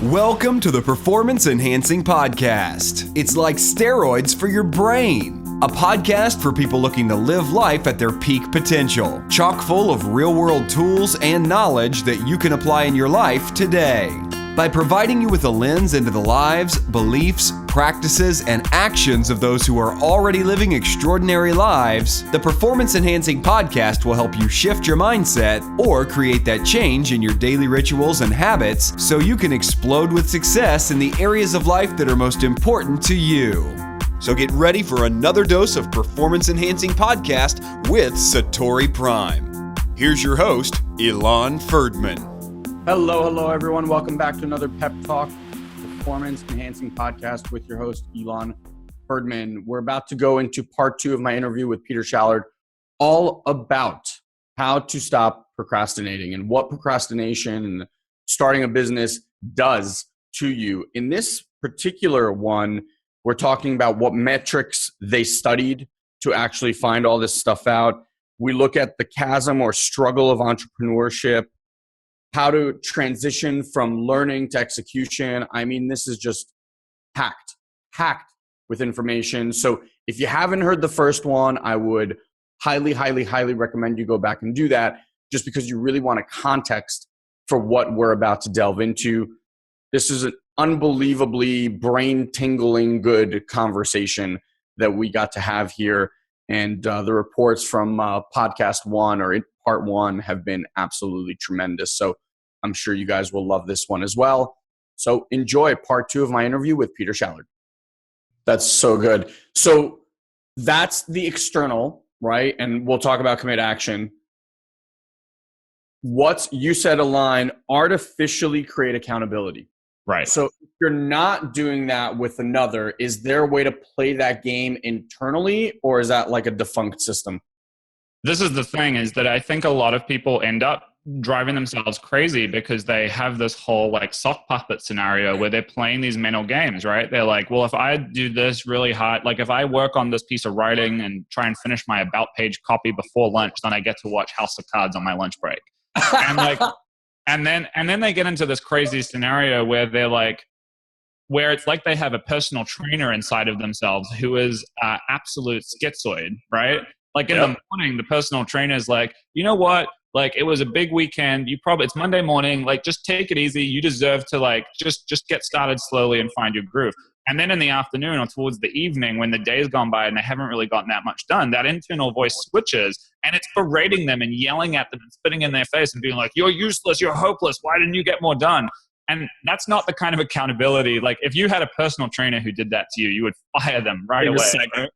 Welcome to the Performance Enhancing Podcast. It's like steroids for your brain. A podcast for people looking to live life at their peak potential. Chock full of real-world tools and knowledge that you can apply in your life today. By providing you with a lens into the lives, beliefs, practices, and actions of those who are already living extraordinary lives, the Performance Enhancing Podcast will help you shift your mindset or create that change in your daily rituals and habits so you can explode with success in the areas of life that are most important to you. So get ready for another dose of Performance Enhancing Podcast with SatoriPrime. Here's your host, Ilan Ferdman. Hello, everyone. Welcome back to another Pep Talk Performance Enhancing Podcast with your host, Ilan Ferdman. We're about to go into part 2 of my interview with Peter Shallard, all about how to stop procrastinating and what procrastination and starting a business does to you. In this particular one, we're talking about what metrics they studied to actually find all this stuff out. We look at the chasm or struggle of entrepreneurship, how to transition from learning to execution. I mean, this is just packed with information. So if you haven't heard the first one, I would highly recommend you go back and do that, just because you really want a context for what we're about to delve into. This is an unbelievably brain-tingling good conversation that we got to have here. And the reports from podcast 1 or part 1 have been absolutely tremendous. So I'm sure you guys will love this one as well. So enjoy part 2 of my interview with Peter Shallard. That's so good. So that's the external, right? And we'll talk about commit action. You said a line, artificially create accountability. Right. So if you're not doing that with another, is there a way to play that game internally, or is that like a defunct system? This is the thing, is that I think a lot of people end up driving themselves crazy because they have this whole like sock puppet scenario where they're playing these mental games, right? They're like, well, if I do this really hard, like if I work on this piece of writing and try and finish my about page copy before lunch, then I get to watch House of Cards on my lunch break. And like, and then they get into this crazy scenario where they're like, where it's like they have a personal trainer inside of themselves who is absolute schizoid, right? Like in the morning, the personal trainer is like, you know what? Like it was a big weekend. It's Monday morning. Like just take it easy. You deserve to like just get started slowly and find your groove. And then in the afternoon or towards the evening, when the day's gone by and they haven't really gotten that much done, that internal voice switches and it's berating them and yelling at them and spitting in their face and being like, you're useless, you're hopeless. Why didn't you get more done? And that's not the kind of accountability. Like if you had a personal trainer who did that to you, you would fire them right away.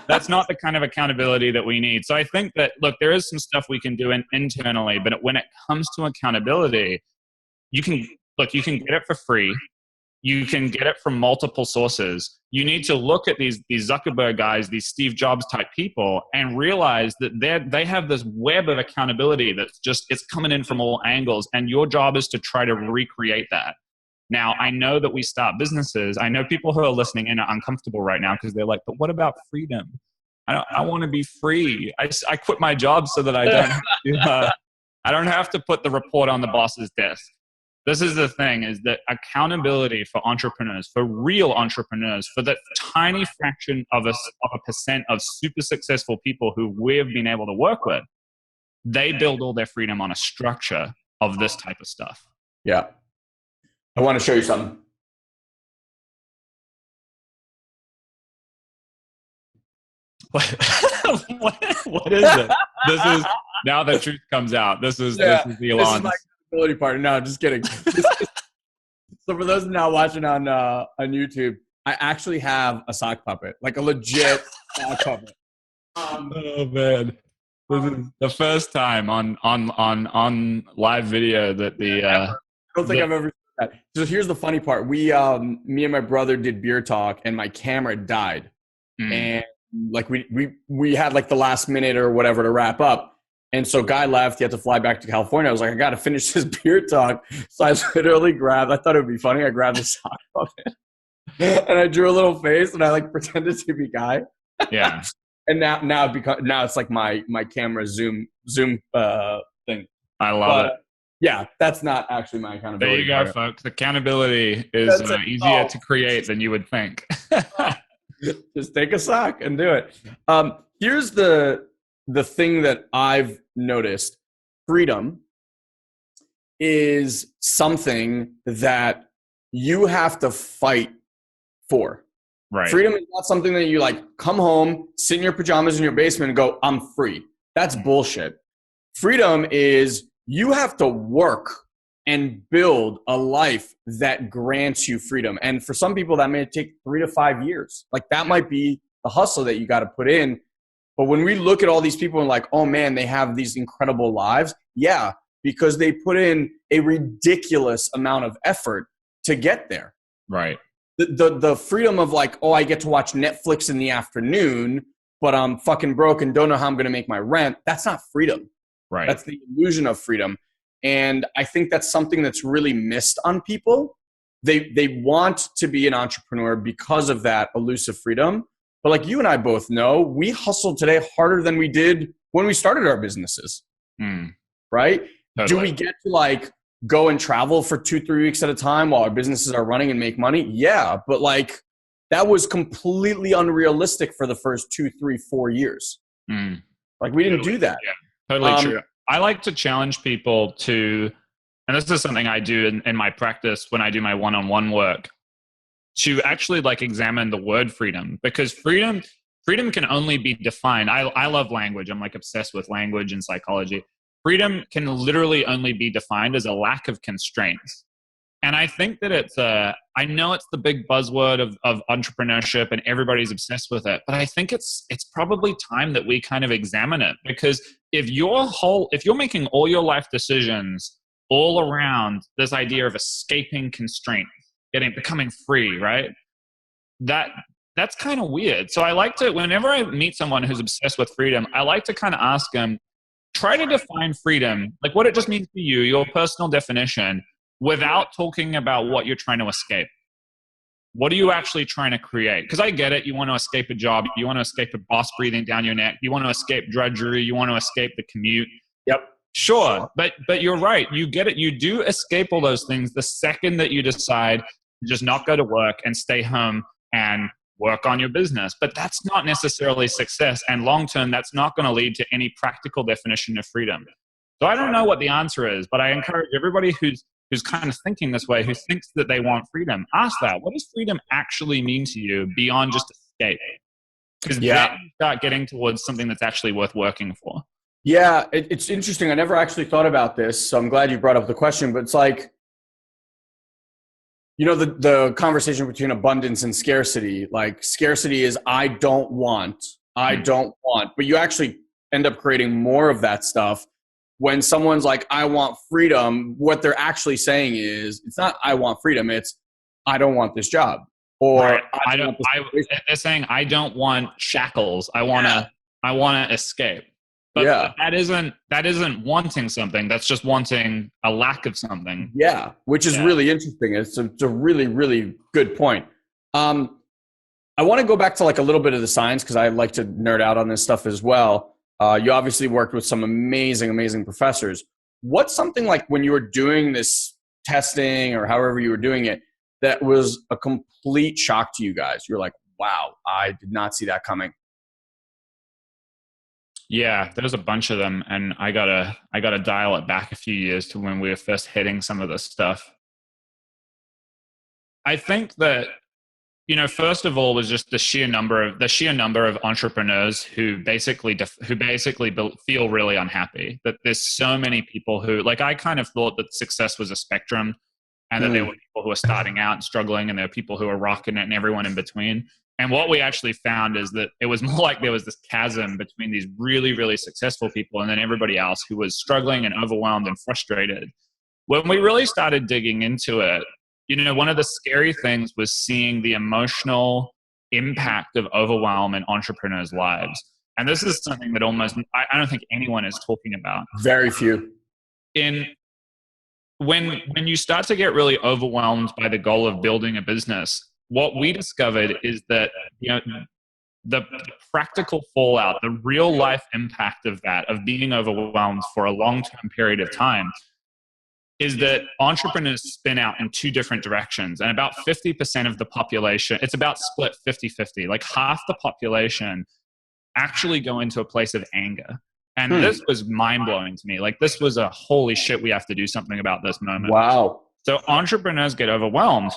That's not the kind of accountability that we need. So I think that, look, there is some stuff we can do internally, but when it comes to accountability, you can get it for free. You can get it from multiple sources. You need to look at these Zuckerberg guys, these Steve Jobs type people, and realize that they have this web of accountability that's it's coming in from all angles. And your job is to try to recreate that. Now, I know that we start businesses. I know people who are listening in are uncomfortable right now because they're like, but what about freedom? I want to be free. I quit my job so that I don't have to put the report on the boss's desk. This is the thing, is that accountability for entrepreneurs, for real entrepreneurs, for that tiny fraction of a percent of super successful people who we've been able to work with, they build all their freedom on a structure of this type of stuff. Yeah. I want to show you something. What is it? This is, now the truth comes out. This is the Elon. This is my accountability part. No, just kidding. So for those now watching on YouTube, I actually have a sock puppet, like a legit sock puppet. Oh man. This is the first time on live video that I don't think I've ever. So here's the funny part. Me and my brother did beer talk and my camera died. And like we had like the last minute or whatever to wrap up. And so guy left, he had to fly back to California. I was like, I got to finish this beer talk. So I literally I thought it would be funny. I grabbed the sock puppet and I drew a little face and I like pretended to be Guy. Yeah. And now it's like my camera zoom thing. I love it. Yeah, that's not actually my There accountability you go, partner. folks. Accountability is That's it. easier Oh. to create than you would think. Just take a sock and do it. Here's the thing that I've noticed. Freedom is something that you have to fight for. Right. Freedom is not something that you like come home, sit in your pajamas in your basement and go, I'm free. That's bullshit. Freedom is you have to work and build a life that grants you freedom. And for some people, that may take 3 to 5 years. Like that might be the hustle that you got to put in. But when we look at all these people and like, oh man, they have these incredible lives. Yeah, because they put in a ridiculous amount of effort to get there. Right. The freedom of like, oh, I get to watch Netflix in the afternoon, but I'm fucking broke and don't know how I'm going to make my rent. That's not freedom. Right. That's the illusion of freedom. And I think that's something that's really missed on people. They want to be an entrepreneur because of that elusive freedom. But like you and I both know, we hustle today harder than we did when we started our businesses. Right? Totally. Do we get to like go and travel for 2-3 weeks at a time while our businesses are running and make money? Yeah. But like that was completely unrealistic for the first 2, 3, 4 years. Like we didn't do that. Yeah, totally true. I like to challenge people to, and this is something I do in my practice when I do my one-on-one work, to actually like examine the word freedom, because freedom can only be defined. I love language. I'm like obsessed with language and psychology. Freedom can literally only be defined as a lack of constraints. And I think that I know it's the big buzzword of entrepreneurship and everybody's obsessed with it, but I think it's probably time that we kind of examine it, because if you're making all your life decisions all around this idea of escaping constraints, becoming free, right? That's kind of weird. So I like to, whenever I meet someone who's obsessed with freedom, I like to kind of ask them, try to define freedom, like what it just means to you, your personal definition, without talking about what you're trying to escape. What are you actually trying to create? Because I get it. You want to escape a job. You want to escape a boss breathing down your neck. You want to escape drudgery. You want to escape the commute. Yep. Sure. But you're right. You get it. You do escape all those things the second that you decide to just not go to work and stay home and work on your business. But that's not necessarily success. And long-term, that's not going to lead to any practical definition of freedom. So I don't know what the answer is, but I encourage everybody who's kind of thinking this way, who thinks that they want freedom, ask that. What does freedom actually mean to you beyond just escape? Because then you start getting towards something that's actually worth working for. Yeah, it's interesting. I never actually thought about this, so I'm glad you brought up the question. But it's like, you know, the conversation between abundance and scarcity. Like scarcity is I don't want, but you actually end up creating more of that stuff. When someone's like, I want freedom, what they're actually saying is, it's not I want freedom, it's I don't want this job. Or right. They're saying I don't want shackles. I wanna escape. But that isn't wanting something. That's just wanting a lack of something. Yeah, which is really interesting. It's a really, really good point. I want to go back to like a little bit of the science, because I like to nerd out on this stuff as well. You obviously worked with some amazing, amazing professors. What's something like when you were doing this testing or however you were doing it that was a complete shock to you guys? You're like, wow, I did not see that coming. Yeah, there's a bunch of them, and I gotta dial it back a few years to when we were first hitting some of this stuff. I think that, you know, first of all was just the sheer number of entrepreneurs who basically feel really unhappy. That there's so many people who, like, I kind of thought that success was a spectrum, and that there were people who are starting out and struggling, and there are people who are rocking it, and everyone in between. And what we actually found is that it was more like there was this chasm between these really, really successful people and then everybody else who was struggling and overwhelmed and frustrated. When we really started digging into it, you know, one of the scary things was seeing the emotional impact of overwhelm in entrepreneurs' lives. And this is something that I don't think anyone is talking about. Very few. When you start to get really overwhelmed by the goal of building a business, what we discovered is that, you know, the practical fallout, the real life impact of that, of being overwhelmed for a long-term period of time, is that entrepreneurs spin out in two different directions. And about 50% of the population, it's about split 50-50. Like half the population actually go into a place of anger. And this was mind-blowing to me. Like, this was a holy shit, we have to do something about this moment. Wow. So entrepreneurs get overwhelmed.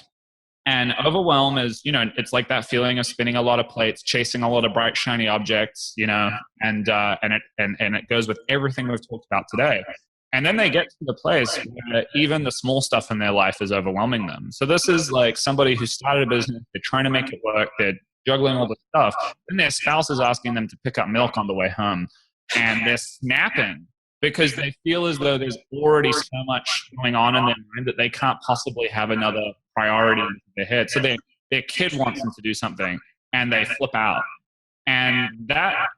And overwhelm is, it's like that feeling of spinning a lot of plates, chasing a lot of bright, shiny objects, and it goes with everything we've talked about today. And then they get to the place where even the small stuff in their life is overwhelming them. So this is like somebody who started a business, they're trying to make it work, they're juggling all the stuff, and their spouse is asking them to pick up milk on the way home. And they're snapping because they feel as though there's already so much going on in their mind that they can't possibly have another priority in their head. So their kid wants them to do something and they flip out. And that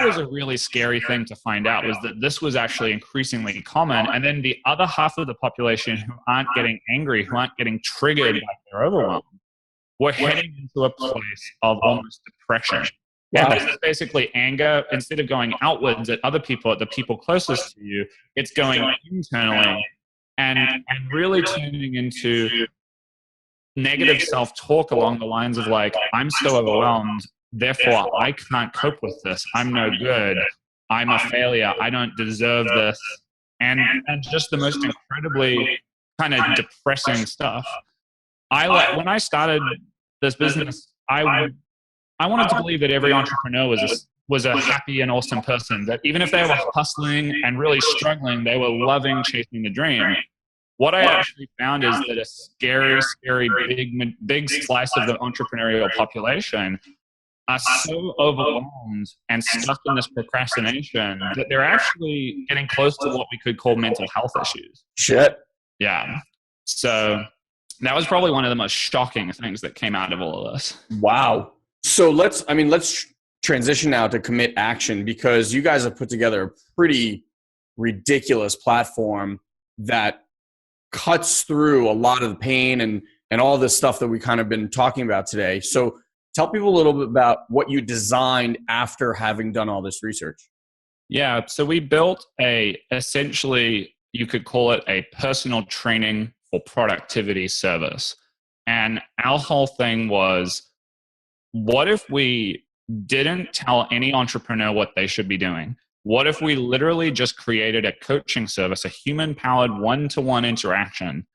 was a really scary thing to find out, was that this was actually increasingly common. And then the other half of the population who aren't getting angry, who aren't getting triggered by their overwhelm, were heading into a place of almost depression. And this is basically anger. Instead of going outwards at other people, at the people closest to you, it's going internally and really turning into negative self-talk along the lines of like, I'm so overwhelmed, therefore I can't cope with this. I'm no good. I'm a failure. I don't deserve this. And just the most incredibly kind of depressing stuff. When I started this business, I wanted to believe that every entrepreneur was a happy and awesome person, that even if they were hustling and really struggling, they were loving chasing the dream. What I actually found is that a scary, scary, big slice of the entrepreneurial population are so overwhelmed and stuck in this procrastination that they're actually getting close to what we could call mental health issues. Shit. Yeah. So that was probably one of the most shocking things that came out of all of this. Wow. So let's transition now to Commit Action, because you guys have put together a pretty ridiculous platform that cuts through a lot of the pain and all this stuff that we kind of been talking about today. So tell people a little bit about what you designed after having done all this research. Yeah. So we built essentially, you could call it a personal training for productivity service. And our whole thing was, what if we didn't tell any entrepreneur what they should be doing? What if we literally just created a coaching service, a human-powered one-to-one interaction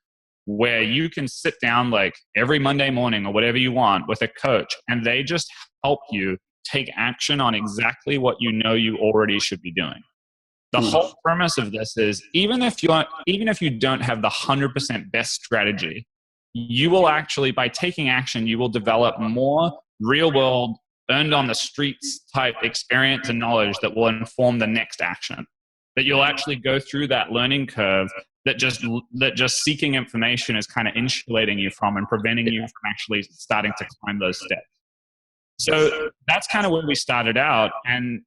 where you can sit down like every Monday morning or whatever you want with a coach, and they just help you take action on exactly what you know you already should be doing? The whole premise of this is, even if you don't have the 100% best strategy, you will actually, by taking action, you will develop more real world, earned on the streets type experience and knowledge that will inform the next action. That you'll actually go through that learning curve that just seeking information is kind of insulating you from and preventing you from actually starting to climb those steps. So that's kind of where we started out, and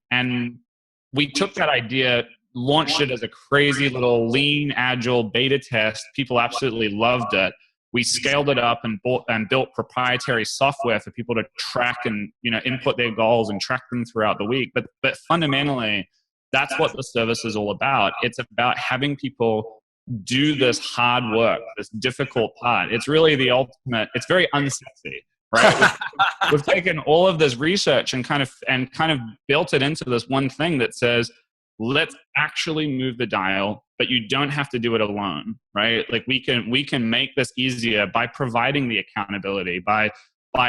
we took that idea, launched it as a crazy little lean, agile beta test. People absolutely loved it. We scaled it up and built proprietary software for people to track and input their goals and track them throughout the week. But fundamentally, that's what the service is all about. It's about having people do this hard work, this difficult part. It's really the ultimate. It's very unsexy, right? We've taken all of this research and kind of built it into this one thing that says, let's actually move the dial, but you don't have to do it alone, right? Like we can make this easier by providing the accountability, by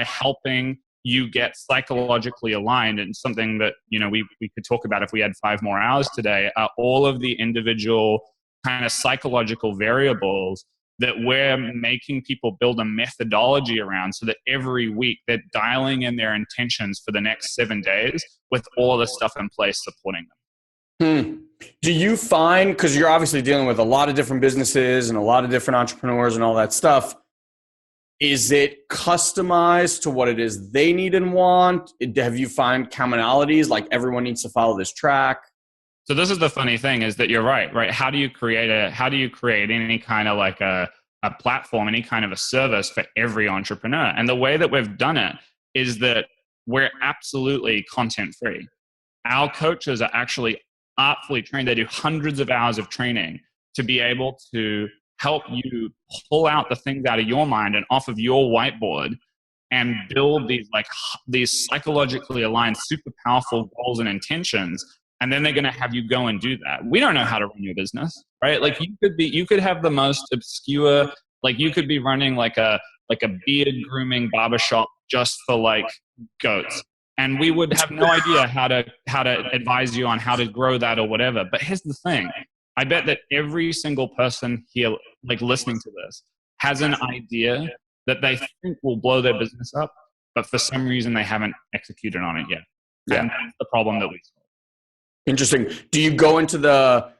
helping you get psychologically aligned. And something that, we could talk about if we had 5 more hours today, are all of the individual kind of psychological variables that we're making people build a methodology around, so that every week they're dialing in their intentions for the next 7 days with all the stuff in place supporting them. Do you find, because you're obviously dealing with a lot of different businesses and a lot of different entrepreneurs and all that stuff, is it customized to what it is they need and want? Have you find commonalities, like everyone needs to follow this track? So this is the funny thing, is that you're right? How do you create any kind of like a platform, any kind of a service for every entrepreneur? And the way that we've done it is that we're absolutely content free. Our coaches are actually artfully trained. They do hundreds of hours of training to be able to help you pull out the things out of your mind and off of your whiteboard and build these psychologically aligned, super powerful goals and intentions. And then they're going to have you go and do that. We don't know how to run your business, right? Like you could have the most obscure, like you could be running like a beard grooming barbershop just for like goats. And we would have no idea how to advise you on how to grow that or whatever. But here's the thing. I bet that every single person here, like listening to this, has an idea that they think will blow their business up, but for some reason they haven't executed on it yet. Yeah. And that's the problem that we solve. Interesting. Do you go into the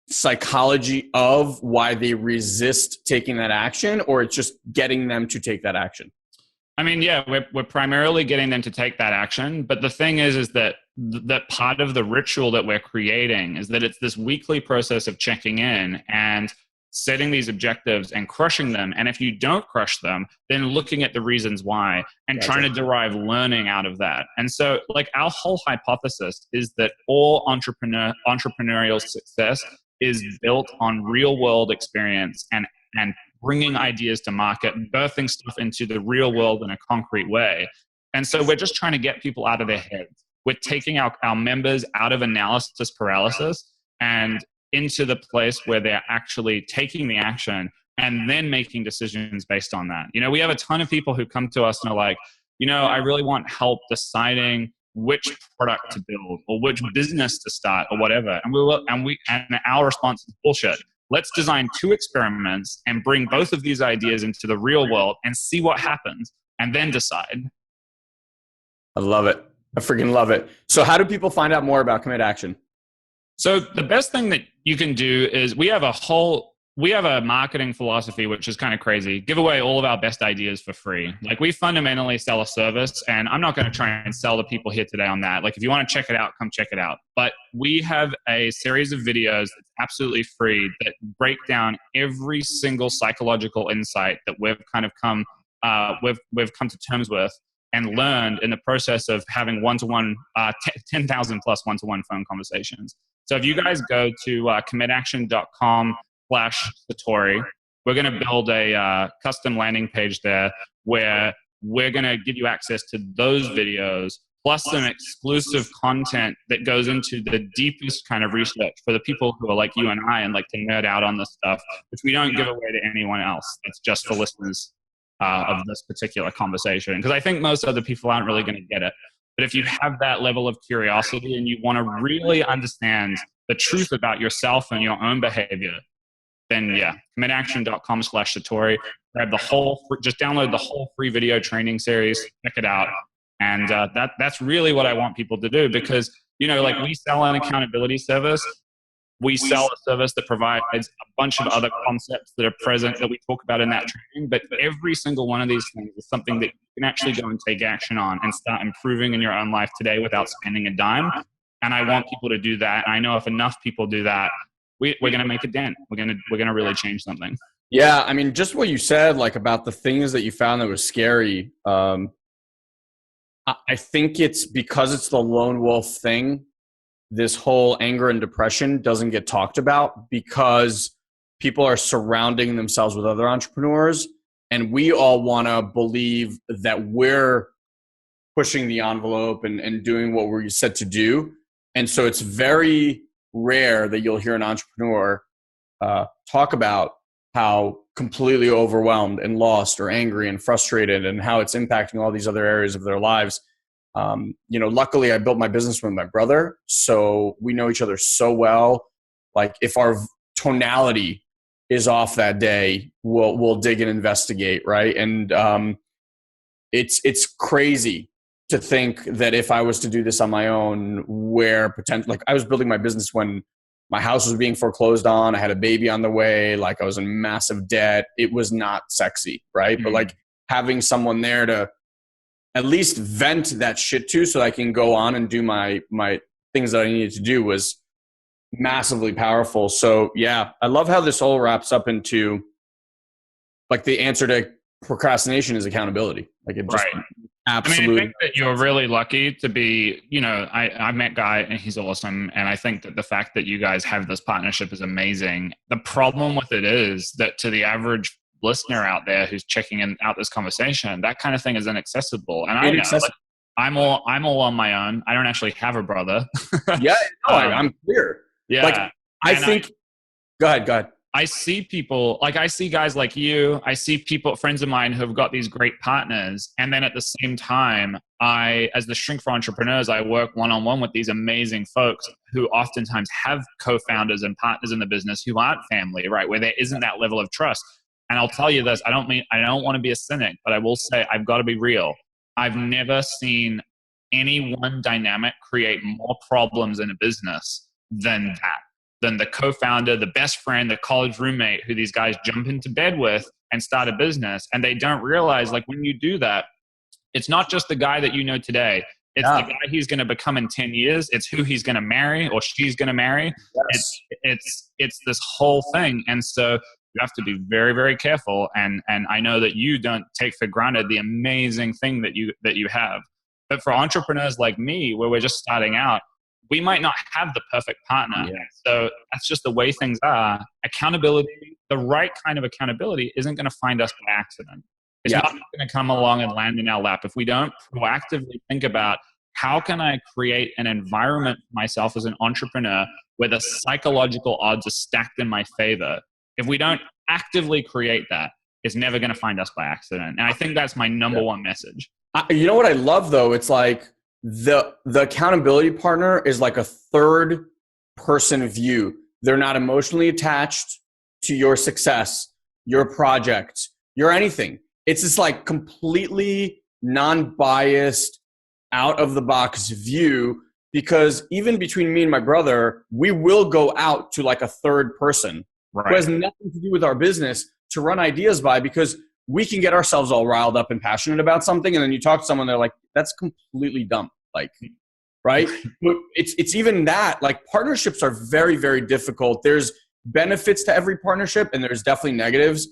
psychology of why they resist taking that action, or it's just getting them to take that action? I mean, yeah, we're primarily getting them to take that action. But the thing is that part of the ritual that we're creating is that it's this weekly process of checking in and setting these objectives and crushing them. And if you don't crush them, then looking at the reasons why and trying to derive learning out of that. And so like our whole hypothesis is that all entrepreneurial success is built on real world experience and bringing ideas to market, birthing stuff into the real world in a concrete way. And so we're just trying to get people out of their heads. We're taking our members out of analysis paralysis and into the place where they're actually taking the action and then making decisions based on that. You know, we have a ton of people who come to us and are like, you know, I really want help deciding which product to build or which business to start or whatever. And our response is bullshit. Let's design 2 experiments and bring both of these ideas into the real world and see what happens and then decide. I love it. I freaking love it. So how do people find out more about Commit Action? So the best thing that you can do is we have a marketing philosophy, which is kind of crazy. Give away all of our best ideas for free. Like we fundamentally sell a service, and I'm not going to try and sell the people here today on that. Like if you want to check it out, come check it out. But we have a series of videos that's absolutely free that break down every single psychological insight that we've kind of come to terms with and learned in the process of having 10,000 plus one-to-one phone conversations. So if you guys go to commitaction.com/Satori, we're going to build a custom landing page there where we're going to give you access to those videos plus some exclusive content that goes into the deepest kind of research for the people who are like you and I and like to nerd out on this stuff, which we don't give away to anyone else. It's just for listeners of this particular conversation. Because I think most other people aren't really going to get it. But if you have that level of curiosity and you want to really understand the truth about yourself and your own behavior, then yeah, commitaction.com/Satori. Just download the whole free video training series, check it out. And that's really what I want people to do because, you know, like we sell an accountability service. We sell a service that provides a bunch of other concepts that are present that we talk about in that training. But every single one of these things is something that you can actually go and take action on and start improving in your own life today without spending a dime. And I want people to do that. And I know if enough people do that, we're going to make a dent. We're going to really change something. Yeah. I mean, just what you said, like about the things that you found that was scary. I think it's because it's the lone wolf thing. This whole anger and depression doesn't get talked about because people are surrounding themselves with other entrepreneurs. And we all want to believe that we're pushing the envelope and doing what we're set to do. And so it's very rare that you'll hear an entrepreneur talk about how completely overwhelmed and lost or angry and frustrated and how it's impacting all these other areas of their lives. You know, luckily I built my business with my brother, so we know each other so well. Like if our tonality is off that day, we'll dig and investigate, right? And it's crazy to think that if I was to do this on my own, like I was building my business when my house was being foreclosed on, I had a baby on the way, like I was in massive debt. It was not sexy, right? Mm-hmm. But like having someone there to at least vent that shit to so I can go on and do my things that I needed to do was massively powerful. So yeah, I love how this all wraps up into like the answer to procrastination is accountability. Like it just Absolutely. I think that you're really lucky to be, I met Guy and he's awesome. And I think that the fact that you guys have this partnership is amazing. The problem with it is that to the average listener out there who's checking out this conversation, that kind of thing is inaccessible. And I know, like, I'm all on my own. I don't actually have a brother. Yeah, no, I'm clear. Yeah. Like, I think, go ahead. I see people, like I see guys like you, I see people, friends of mine who have got these great partners. And then at the same time, as the Shrink for Entrepreneurs, I work one-on-one with these amazing folks who oftentimes have co-founders and partners in the business who aren't family, right? Where there isn't that level of trust. And I'll tell you this, I don't want to be a cynic, but I will say I've got to be real. I've never seen any one dynamic create more problems in a business than the co-founder, the best friend, the college roommate who these guys jump into bed with and start a business. And they don't realize, like, when you do that, it's not just the guy that you know today. It's the guy he's going to become in 10 years. It's who he's going to marry or she's going to marry. Yes. It's this whole thing. And so you have to be very, very careful. And I know that you don't take for granted the amazing thing that you have. But for entrepreneurs like me, where we're just starting out, we might not have the perfect partner. Yeah. So that's just the way things are. Accountability, the right kind of accountability, isn't going to find us by accident. It's not going to come along and land in our lap. If we don't proactively think about how can I create an environment for myself as an entrepreneur where the psychological odds are stacked in my favor, if we don't actively create that, it's never going to find us by accident. And I think that's my number one message. You know what I love, though? It's like the accountability partner is like a third person view. They're not emotionally attached to your success, your project, your anything. It's just like completely non-biased, out of the box view, because even between me and my brother, we will go out to like a third person who has nothing to do with our business to run ideas by, because we can get ourselves all riled up and passionate about something. And then you talk to someone, they're like, that's completely dumb. Like, right? But it's even that, like, partnerships are very, very difficult. There's benefits to every partnership and there's definitely negatives.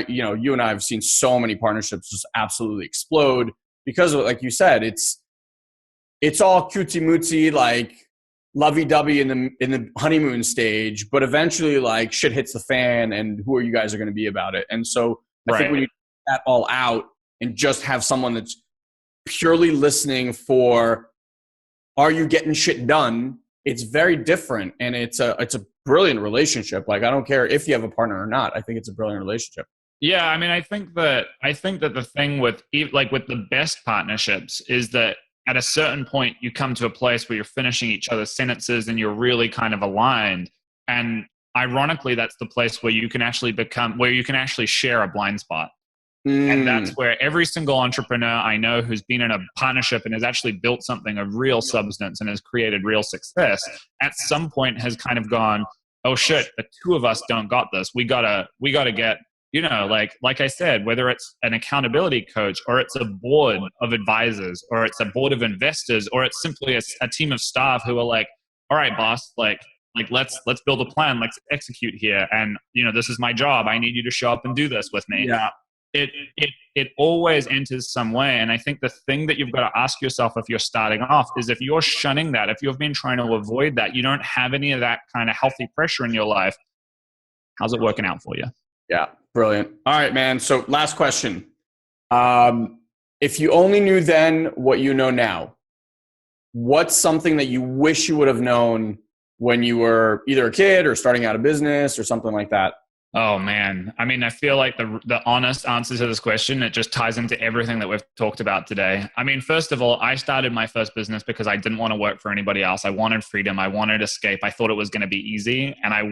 You and I have seen so many partnerships just absolutely explode because of, like you said, it's all cutesy-mootsy, like lovey-dovey in the honeymoon stage, but eventually, like, shit hits the fan and who are you guys are going to be about it? And so I think when you take that all out and just have someone that's purely listening for, are you getting shit done? It's very different. And it's a brilliant relationship. Like, I don't care if you have a partner or not. I think it's a brilliant relationship. Yeah. I mean, I think that the thing with the best partnerships is that at a certain point you come to a place where you're finishing each other's sentences and you're really kind of aligned. And ironically, that's the place where you can actually share a blind spot. And that's where every single entrepreneur I know who's been in a partnership and has actually built something of real substance and has created real success, at some point has kind of gone, oh shit, the two of us don't got this. We gotta get, like I said, whether it's an accountability coach or it's a board of advisors or it's a board of investors or it's simply a team of staff who are like, all right, boss, like let's build a plan, let's execute here. And this is my job. I need you to show up and do this with me. Yeah. It always enters some way. And I think the thing that you've got to ask yourself if you're starting off is, if you're shunning that, if you've been trying to avoid that, you don't have any of that kind of healthy pressure in your life, how's it working out for you? Yeah. Brilliant. All right, man. So last question. If you only knew then what you know now, what's something that you wish you would have known when you were either a kid or starting out a business or something like that? Oh man. I mean, I feel like the honest answer to this question, it just ties into everything that we've talked about today. I mean, first of all, I started my first business because I didn't want to work for anybody else. I wanted freedom. I wanted escape. I thought it was going to be easy. And I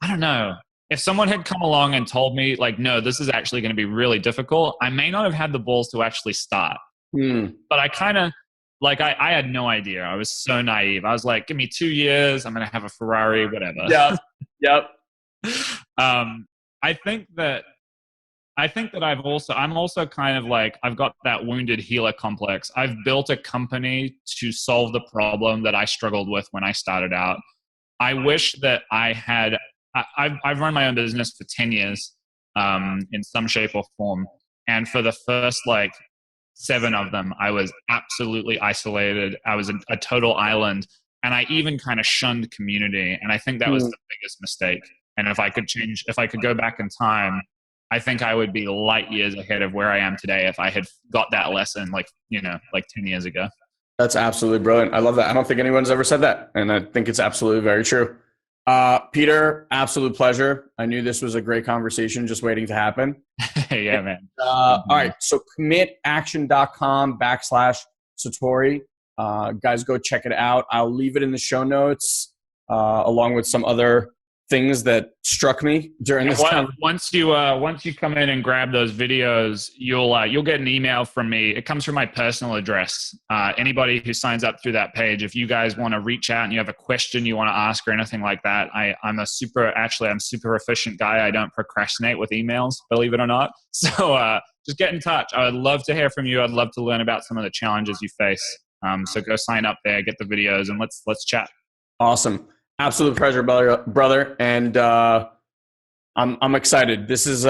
don't know, if someone had come along and told me, like, no, this is actually going to be really difficult, I may not have had the balls to actually start. But I kind of, like, I had no idea. I was so naive. I was like, give me 2 years. I'm going to have a Ferrari, whatever. Yeah. Yep. I think that I'm also kind of like, I've got that wounded healer complex. I've built a company to solve the problem that I struggled with when I started out. I wish that I've run my own business for 10 years, in some shape or form. And for the first, like, 7 of them, I was absolutely isolated. I was a total island. And I even kind of shunned community. And I think that was the biggest mistake. And if I could go back in time, I think I would be light years ahead of where I am today if I had got that lesson like 10 years ago. That's absolutely brilliant. I love that. I don't think anyone's ever said that. And I think it's absolutely very true. Peter, absolute pleasure. I knew this was a great conversation just waiting to happen. Yeah, man. All right. So commitaction.com/Satori. Guys, go check it out. I'll leave it in the show notes along with some other things that struck me during this time. Once you come in and grab those videos, you'll get an email from me. It comes from my personal address. Anybody who signs up through that page, if you guys want to reach out and you have a question you want to ask or anything like that, I'm super efficient guy. I don't procrastinate with emails, believe it or not. So just get in touch. I would love to hear from you. I'd love to learn about some of the challenges you face. So go sign up there, get the videos, and let's chat. Awesome. Absolute pleasure, brother. And I'm excited. This is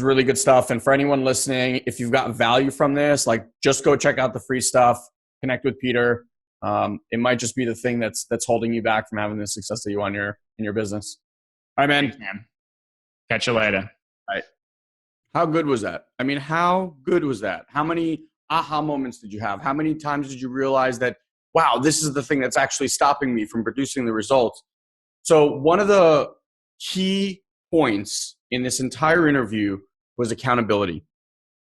really good stuff. And for anyone listening, if you've got value from this, like just go check out the free stuff, connect with Peter. It might just be the thing that's holding you back from having the success that you want in your business. All right, man. Thanks, man. Catch you later. All right. How good was that? I mean, how good was that? How many aha moments did you have? How many times did you realize that, wow, this is the thing that's actually stopping me from producing the results? So one of the key points in this entire interview was accountability.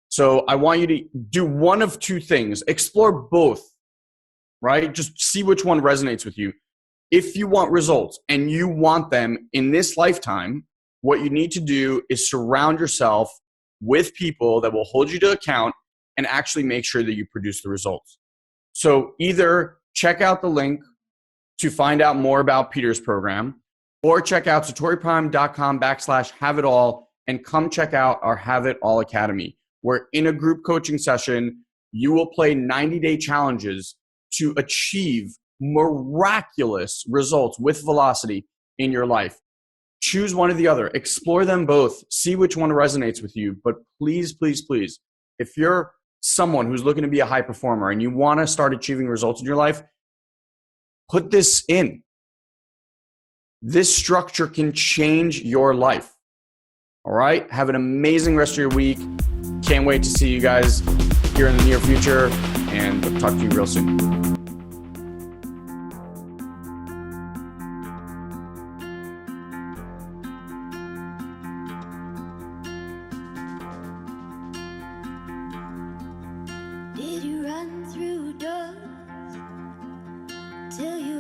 So I want you to do one of two things. Explore both, right? Just see which one resonates with you. If you want results and you want them in this lifetime, what you need to do is surround yourself with people that will hold you to account and actually make sure that you produce the results. So either check out the link to find out more about Peter's program, or check out SatoriPrime.com/have-it-all and come check out our Have It All Academy, where in a group coaching session, you will play 90-day challenges to achieve miraculous results with velocity in your life. Choose one or the other. Explore them both. See which one resonates with you. But please, please, please, if you're someone who's looking to be a high performer and you want to start achieving results in your life, put this in. This structure can change your life. All right? Have an amazing rest of your week. Can't wait to see you guys here in the near future, and I'll talk to you real soon. Did you run through doors till you